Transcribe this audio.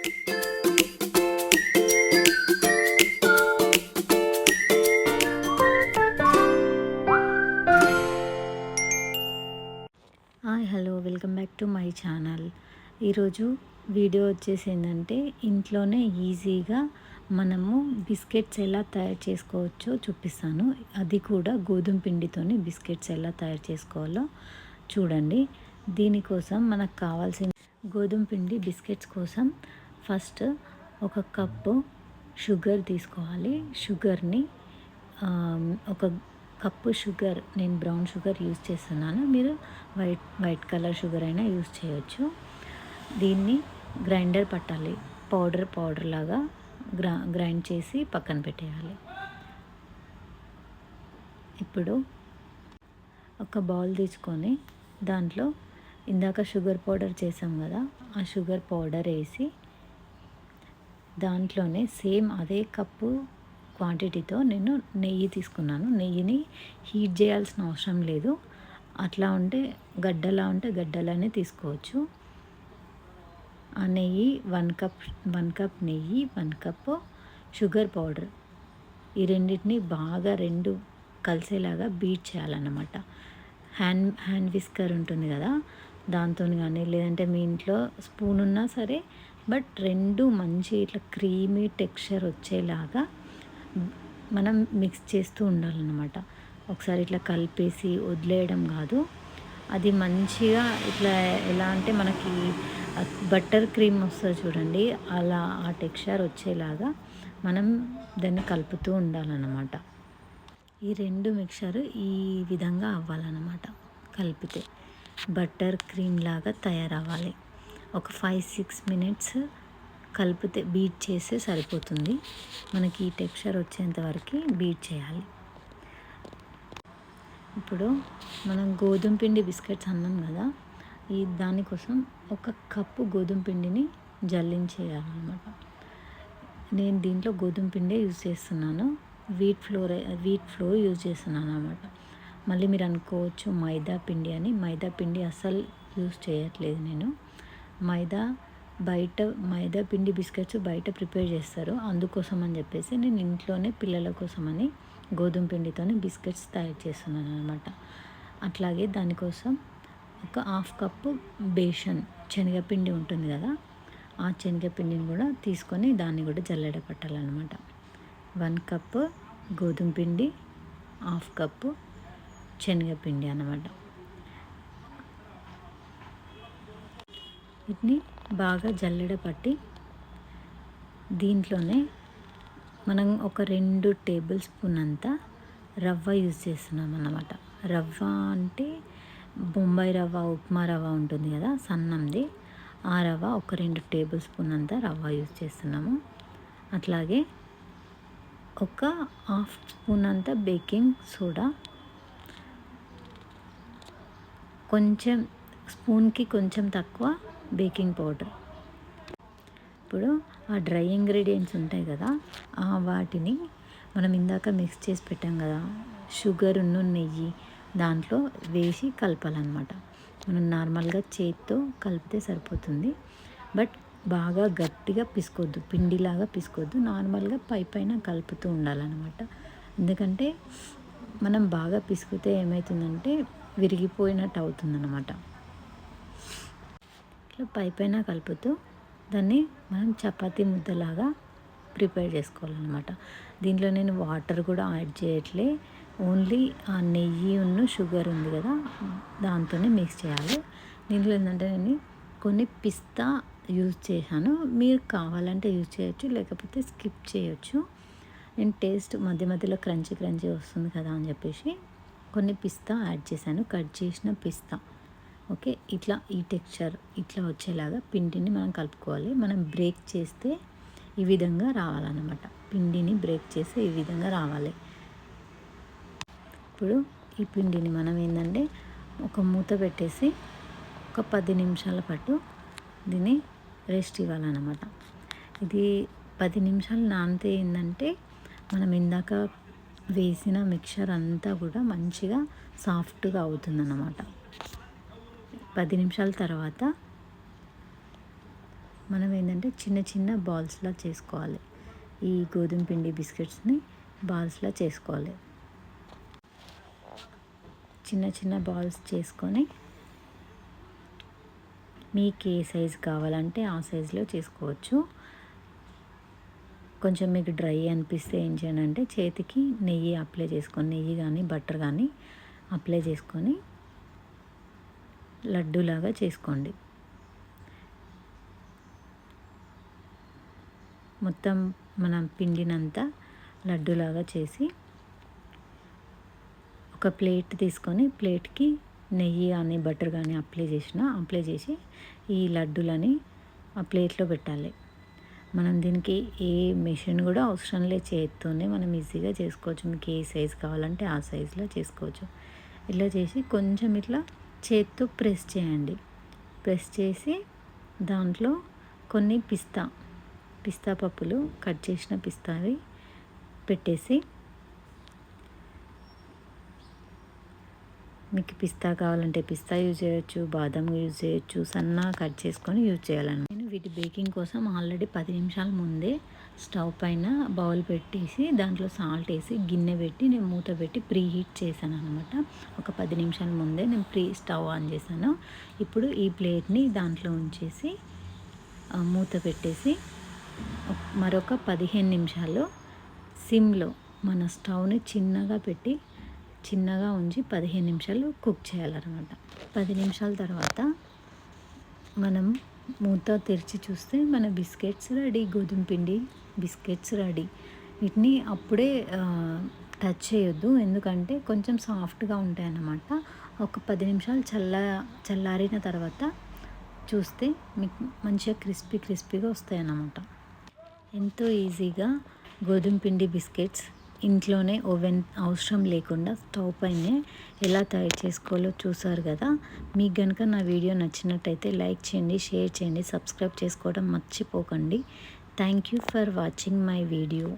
Hi hello welcome back to my channel. ఈరోజు video వచ్చేసి ఏంటంటే ఇంట్లోనే ఈజీగా మనము బిస్కెట్స్ ఎలా తయారు చేసుకోవచ్చో చూపిస్తాను. అది కూడా గోధుమ పిండితోని బిస్కెట్స్ ఎలా తయారు చేసుకోవాలో చూడండి. దీనికోసం మనకు కావాల్సిన గోధుమ పిండి బిస్కెట్స్ కోసం ఫస్ట్ ఒక కప్పు షుగర్ తీసుకోవాలి. షుగర్ని ఒక కప్పు షుగర్, నేను బ్రౌన్ షుగర్ యూజ్ చేస్తున్నాను, మీరు వైట్ కలర్ షుగర్ అయినా యూజ్ చేయొచ్చు. దీన్ని గ్రైండర్ పట్టాలి, పౌడర్ లాగా గ్రైండ్ చేసి పక్కన పెట్టేయాలి. ఇప్పుడు ఒక బౌల్ తీసుకొని దాంట్లో ఇందాక షుగర్ పౌడర్ చేసాం కదా, ఆ షుగర్ పౌడర్ వేసి దాంట్లోనే సేమ్ అదే కప్పు క్వాంటిటీతో నేను నెయ్యి తీసుకున్నాను. నెయ్యిని హీట్ చేయాల్సిన అవసరం లేదు, అట్లా ఉంటే గడ్డలా ఉంటే గడ్డలానే తీసుకోవచ్చు. ఆ నెయ్యి 1 కప్ నెయ్యి, 1 కప్ షుగర్ పౌడర్, ఈ రెండింటిని బాగా రెండు కలిసేలాగా బీట్ చేయాలన్నమాట. హ్యాండ్ విస్కర్ ఉంటుంది కదా, దాంతో కానీ లేదంటే మీ ఇంట్లో స్పూన్ ఉన్నా సరే, బట్ రెండు మంచి ఇట్లా క్రీమీ టెక్స్చర్ వచ్చేలాగా మనం మిక్స్ చేస్తూ ఉండాలన్నమాట. ఒకసారి ఇట్లా కలిపేసి వదిలేయడం కాదు. అది మంచిగా ఇట్లా ఎలా అంటే మనకి బటర్ క్రీమ్ వస్తుంది చూడండి, అలా ఆ టెక్స్చర్ వచ్చేలాగా మనం దాన్ని కలుపుతూ ఉండాలన్నమాట. ఈ రెండు మిక్చర్ ఈ విధంగా అవ్వాలన్నమాట. కలిపితే బటర్ క్రీమ్ లాగా తయారవ్వాలి. ఒక 5-6 మినిట్స్ కలిపితే బీట్ చేస్తే సరిపోతుంది. మనకి ఈ టెక్స్చర్ వచ్చేంత వరకు బీట్ చేయాలి. ఇప్పుడు మనం గోధుమ పిండి బిస్కెట్స్ అన్నాం కదా, దానికోసం ఒక కప్పు గోధుమ పిండిని జల్లించేయాలన్నమాట. నేను దీంట్లో గోధుమ పిండే యూజ్ చేస్తున్నాను, వీట్ ఫ్లోర్ యూజ్ చేస్తున్నాను అన్నమాట. మళ్ళీ మీరు అనుకోవచ్చు మైదా పిండి అని. మైదా పిండి అస్సలు యూజ్ చేయట్లేదు నేను. మైదా పిండి బిస్కెట్స్ బయట ప్రిపేర్ చేస్తారు, అందుకోసం అని చెప్పేసి నేను ఇంట్లోనే పిల్లల కోసమని గోధుమ పిండితోనే బిస్కెట్స్ తయారు చేస్తున్నాను అనమాట. అట్లాగే దానికోసం ఒక 1/2 కప్పు బేషన్ శనగపిండి ఉంటుంది కదా, ఆ శనగపిండిని కూడా తీసుకొని దాన్ని కూడా జల్లెడ పట్టాలన్నమాట. 1 కప్పు గోధుమ పిండి, 1/2 కప్పు శనగపిండి అన్నమాట. వీటిని బాగా జల్లెడ పట్టి దీంట్లోనే మనం ఒక 2 టేబుల్ స్పూన్ అంతా రవ్వ యూజ్ చేస్తున్నాం అన్నమాట. రవ్వ అంటే బొంబాయి రవ్వ, ఉప్మా రవ్వ ఉంటుంది కదా సన్నంది, ఆ రవ్వ ఒక 2 టేబుల్ స్పూన్ అంతా రవ్వ యూజ్ చేస్తున్నాము. అట్లాగే ఒక 1/2 స్పూన్ అంతా బేకింగ్ సోడా, కొంచెం స్పూన్కి కొంచెం తక్కువ బేకింగ్ పౌడర్. ఇప్పుడు ఆ డ్రై ఇంగ్రీడియంట్స్ ఉంటాయి కదా, వాటిని మనం ఇందాక మిక్స్ చేసి పెట్టాం కదా షుగర్ ఉన్న నెయ్యి, దాంట్లో వేసి కలపాలన్నమాట. మనం నార్మల్గా చేత్తో కలిపితే సరిపోతుంది, బట్ బాగా గట్టిగా పిసుకోవద్దు, పిండిలాగా పిసుకోవద్దు, నార్మల్గా పైన కలుపుతూ ఉండాలన్నమాట. ఎందుకంటే మనం బాగా పిసికితే ఏమవుతుందంటే విరిగిపోయినట్టు అవుతుందన్నమాట. ఇట్లా పైన కలుపుతూ దాన్ని మనం చపాతీ ముద్దలాగా ప్రిపేర్ చేసుకోవాలన్నమాట. దీంట్లో నేను వాటర్ కూడా యాడ్ చేయట్లే, ఓన్లీ ఆ నెయ్యి ఉన్న షుగర్ ఉంది కదా దాంతోనే మిక్స్ చేయాలి. దీంట్లో ఏంటంటే నేను కొన్ని పిస్తా యూజ్ చేశాను, మీరు కావాలంటే యూజ్ చేయొచ్చు, లేకపోతే స్కిప్ చేయొచ్చు. నేను టేస్ట్ మధ్యలో క్రంచీ వస్తుంది కదా అని చెప్పేసి కొన్ని పిస్తా యాడ్ చేశాను, కట్ చేసిన పిస్తా. ఓకే, ఇట్లా ఈ టెక్స్చర్ ఇట్లా వచ్చేలాగా పిండిని మనం కలుపుకోవాలి. మనం బ్రేక్ చేస్తే ఈ విధంగా రావాలన్నమాట. పిండిని బ్రేక్ చేస్తే ఈ విధంగా రావాలి. ఇప్పుడు ఈ పిండిని మనం ఏంటంటే ఒక మూత పెట్టేసి ఒక 10 నిమిషాల పాటు దీన్ని రెస్ట్ ఇవ్వాలన్నమాట. ఇది 10 నిమిషాలు నానితే ఏంటంటే మనం ఇందాక వేసిన మిక్చర్ అంతా కూడా మంచిగా సాఫ్ట్గా అవుతుందన్నమాట. 10 నిమిషాల తర్వాత మనం ఏంటంటే చిన్న చిన్న బాల్స్లా చేసుకోవాలి. ఈ గోధుమ పిండి బిస్కెట్స్ని బాల్స్లా చేసుకోవాలి. చిన్న చిన్న బాల్స్ చేసుకొని మీకు ఏ సైజు కావాలంటే ఆ సైజులో చేసుకోవచ్చు. కొంచెం మీకు డ్రై అనిపిస్తే ఏం చేయండి అంటే చేతికి నెయ్యి అప్లై చేసుకొని, నెయ్యి కానీ బటర్ కానీ అప్లై చేసుకొని లడ్డూలాగా చేసుకోండి. మొత్తం మనం పిండినంతా లడ్డూలాగా చేసి ఒక ప్లేట్ తీసుకొని ప్లేట్కి నెయ్యి కానీ బటర్ కానీ అప్లై చేసి ఈ లడ్డూలని ఆ ప్లేట్లో పెట్టాలి. మనం దీనికి ఏ మెషిన్ కూడా అవసరం లేదు, చేతితోనే మనం ఈజీగా చేసుకోవచ్చు. మీకు ఏ సైజు కావాలంటే ఆ సైజులో చేసుకోవచ్చు. ఇలా చేసి కొంచెం ఇట్లా చేత్తో ప్రెస్ చేయండి. ప్రెస్ చేసి దాంట్లో కొన్ని పిస్తా పప్పులు, కట్ చేసిన పిస్తావి పెట్టేసి, మీకు పిస్తా కావాలంటే పిస్తా యూజ్ చేయొచ్చు, బాదం యూజ్ చేయొచ్చు, సన్నగా కట్ చేసుకొని యూజ్ చేయాలన్నమాట. నేను వీటి బేకింగ్ కోసం ఆల్రెడీ 10 నిమిషాల ముందే స్టవ్ పైన బౌల్ పెట్టేసి దాంట్లో సాల్ట్ వేసి గిన్నె పెట్టి నేను మూత పెట్టి ప్రీ హీట్ చేశాను అనమాట. ఒక 10 నిమిషాల ముందే నేను స్టవ్ ఆన్ చేశాను. ఇప్పుడు ఈ ప్లేట్ని దాంట్లో ఉంచేసి మూత పెట్టేసి మరొక 15 నిమిషాలు సిమ్లో మన స్టవ్ని చిన్నగా ఉంచి 15 నిమిషాలు కుక్ చేయాలన్నమాట. 10 నిమిషాల తర్వాత మనం మూత తెరిచి చూస్తే మన బిస్కెట్స్ రెడీ. గోధుమ పిండి బిస్కెట్స్ రెడీ. వీటిని అప్పుడే టచ్ చేయొద్దు, ఎందుకంటే కొంచెం సాఫ్ట్గా ఉంటాయి అన్నమాట. ఒక 10 నిమిషాలు చల్లారిన తర్వాత చూస్తే మీకు మంచిగా క్రిస్పీగా వస్తాయి అన్నమాట. ఎంతో ఈజీగా గోధుమ పిండి బిస్కెట్స్ ఇంట్లోనే ఓవెన్ అవసరం లేకుండా స్టవ్ పైనే ఎలా తయారు చేసుకోవాలో చూసారు కదా. మీకు కనుక నా వీడియో నచ్చినట్టయితే లైక్ చేయండి, షేర్ చేయండి, సబ్స్క్రైబ్ చేసుకోవడం మర్చిపోకండి. Thank you for watching my video.